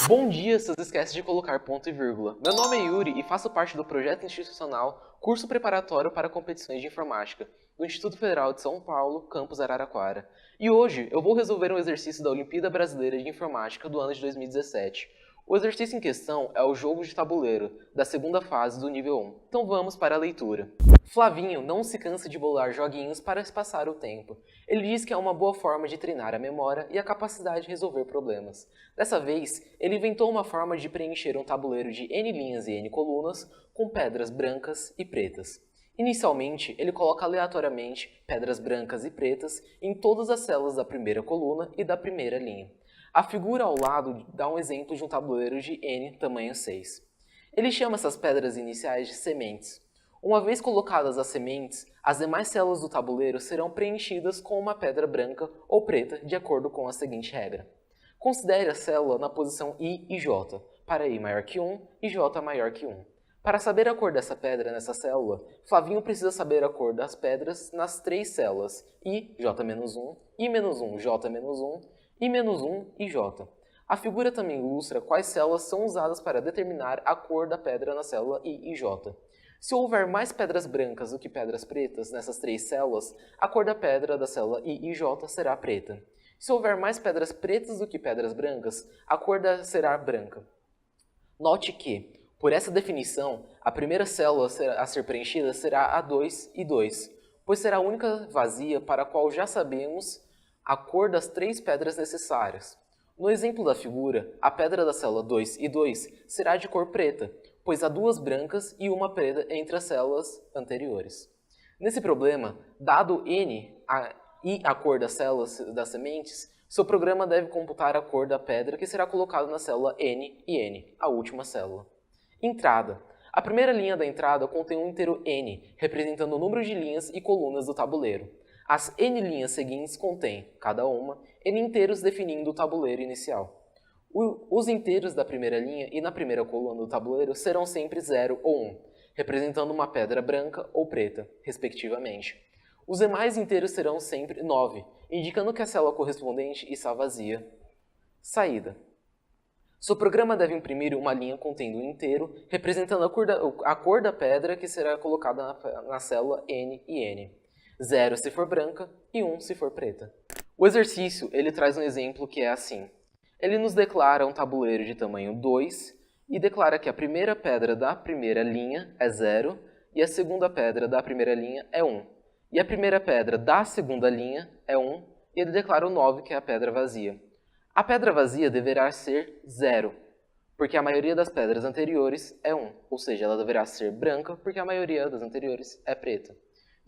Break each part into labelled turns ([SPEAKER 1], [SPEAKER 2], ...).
[SPEAKER 1] Bom dia, se você esquece de colocar ponto e vírgula. Meu nome é Yuri e faço parte do projeto institucional Curso Preparatório para Competições de Informática, do Instituto Federal de São Paulo, campus Araraquara. E hoje eu vou resolver um exercício da Olimpíada Brasileira de Informática do ano de 2017. O exercício em questão é o jogo de tabuleiro, da segunda fase do nível 1. Então vamos para a leitura. Flavinho não se cansa de bolar joguinhos para passar o tempo. Ele diz que é uma boa forma de treinar a memória e a capacidade de resolver problemas. Dessa vez, ele inventou uma forma de preencher um tabuleiro de N linhas e N colunas com pedras brancas e pretas. Inicialmente, ele coloca aleatoriamente pedras brancas e pretas em todas as células da primeira coluna e da primeira linha. A figura ao lado dá um exemplo de um tabuleiro de N tamanho 6. Ele chama essas pedras iniciais de sementes. Uma vez colocadas as sementes, as demais células do tabuleiro serão preenchidas com uma pedra branca ou preta de acordo com a seguinte regra. Considere a célula na posição I e J, para I maior que 1 e J maior que 1. Para saber a cor dessa pedra nessa célula, Flavinho precisa saber a cor das pedras nas três células I, J-1, I-1, J-1, I-1 e J. A figura também ilustra quais células são usadas para determinar a cor da pedra na célula I e J. Se houver mais pedras brancas do que pedras pretas nessas três células, a cor da pedra da célula I e J será preta. Se houver mais pedras pretas do que pedras brancas, a cor será branca. Note que, por essa definição, a primeira célula a ser preenchida será a 2 e 2, pois será a única vazia para a qual já sabemos a cor das três pedras necessárias. No exemplo da figura, a pedra da célula 2 e 2 será de cor preta, pois há duas brancas e uma preta entre as células anteriores. Nesse problema, dado N e a cor das células das sementes, seu programa deve computar a cor da pedra que será colocada na célula N e N, a última célula. Entrada. A primeira linha da entrada contém um inteiro N, representando o número de linhas e colunas do tabuleiro. As N linhas seguintes contêm, cada uma, N inteiros definindo o tabuleiro inicial. Os inteiros da primeira linha e na primeira coluna do tabuleiro serão sempre 0 ou 1, representando uma pedra branca ou preta, respectivamente. Os demais inteiros serão sempre 9, indicando que a célula correspondente está vazia. Saída. Seu programa deve imprimir uma linha contendo um inteiro, representando a cor da pedra que será colocada na célula N e N. 0 se for branca e 1 se for preta. O exercício ele traz um exemplo que é assim. Ele nos declara um tabuleiro de tamanho 2 e declara que a primeira pedra da primeira linha é 0 e a segunda pedra da primeira linha é 1. E a primeira pedra da segunda linha é 1 e ele declara o 9, que é a pedra vazia. A pedra vazia deverá ser 0, porque a maioria das pedras anteriores é 1, ou seja, ela deverá ser branca, porque a maioria das anteriores é preta.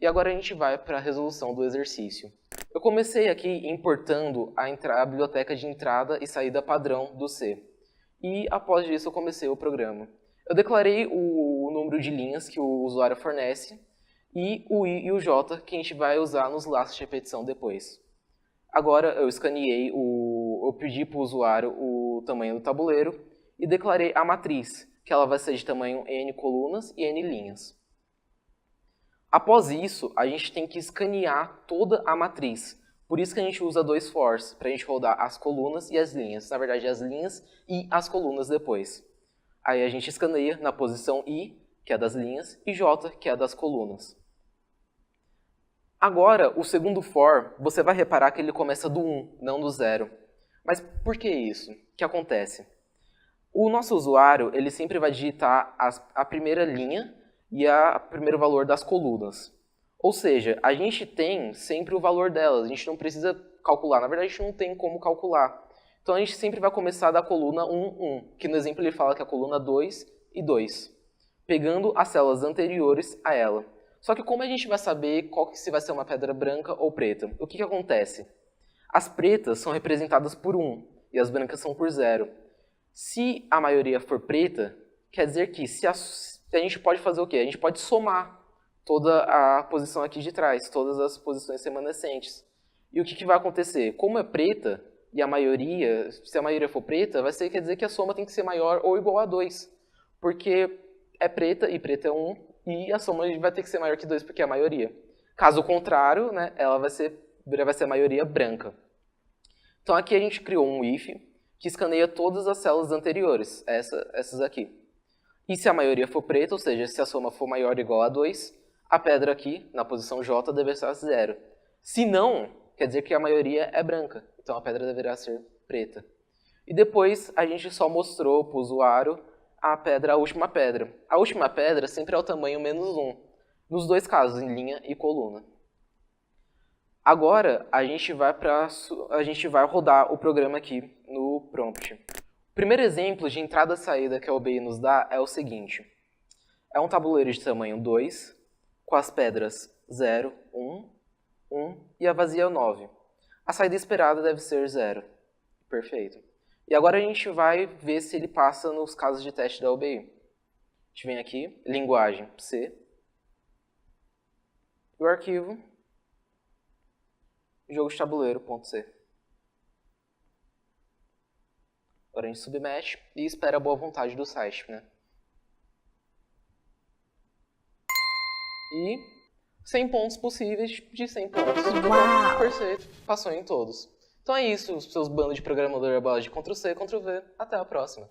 [SPEAKER 1] E agora a gente vai para a resolução do exercício. Eu comecei aqui importando a biblioteca de entrada e saída padrão do C. E após isso eu comecei o programa. Eu declarei o número de linhas que o usuário fornece e o I e o J que a gente vai usar nos laços de repetição depois. Agora eu escaneei, eu pedi para o usuário o tamanho do tabuleiro e declarei a matriz, que ela vai ser de tamanho N colunas e N linhas. Após isso, a gente tem que escanear toda a matriz. Por isso que a gente usa 2 fors, para a gente rodar as colunas e as linhas. Na verdade, as linhas e as colunas depois. Aí a gente escaneia na posição I, que é das linhas, e J, que é das colunas. Agora, o segundo for, você vai reparar que ele começa do 1, não do 0. Mas por que isso? O que acontece? O nosso usuário ele sempre vai digitar a primeira linha e o primeiro valor das colunas. Ou seja, a gente tem sempre o valor delas, a gente não precisa calcular. Na verdade, a gente não tem como calcular. Então, a gente sempre vai começar da coluna 1, 1, que no exemplo ele fala que é a coluna 2 e 2, pegando as células anteriores a ela. Só que como a gente vai saber se vai ser uma pedra branca ou preta? O que acontece? As pretas são representadas por 1 e as brancas são por 0. Se a maioria for preta, quer dizer que a gente pode fazer o quê? A gente pode somar toda a posição aqui de trás, todas as posições remanescentes. E o que vai acontecer? Como é preta, e se a maioria for preta, quer dizer que a soma tem que ser maior ou igual a 2. Porque é preta, e preta é 1, e a soma vai ter que ser maior que 2, porque é a maioria. Caso contrário, né, ela vai ser a maioria branca. Então aqui a gente criou um if, que escaneia todas as células anteriores, essas aqui. E se a maioria for preta, ou seja, se a soma for maior ou igual a 2, a pedra aqui, na posição J, deverá ser 0. Se não, quer dizer que a maioria é branca, então a pedra deverá ser preta. E depois a gente só mostrou para o usuário a última pedra. A última pedra sempre é o tamanho -1, nos dois casos, em linha e coluna. Agora a gente vai rodar o programa aqui no prompt. O primeiro exemplo de entrada e saída que a OBI nos dá é o seguinte. É um tabuleiro de tamanho 2, com as pedras 0, 1, 1 e a vazia 9. A saída esperada deve ser 0. Perfeito. E agora a gente vai ver se ele passa nos casos de teste da OBI. A gente vem aqui, linguagem C, e o arquivo jogo de tabuleiro.c. Agora a gente submete e espera a boa vontade do site, né? E 100 pontos possíveis de 100 pontos.
[SPEAKER 2] Uau!
[SPEAKER 1] Perfeito, passou em todos. Então é isso, os seus bandos de programador à base de Ctrl+C, Ctrl+V. Até a próxima.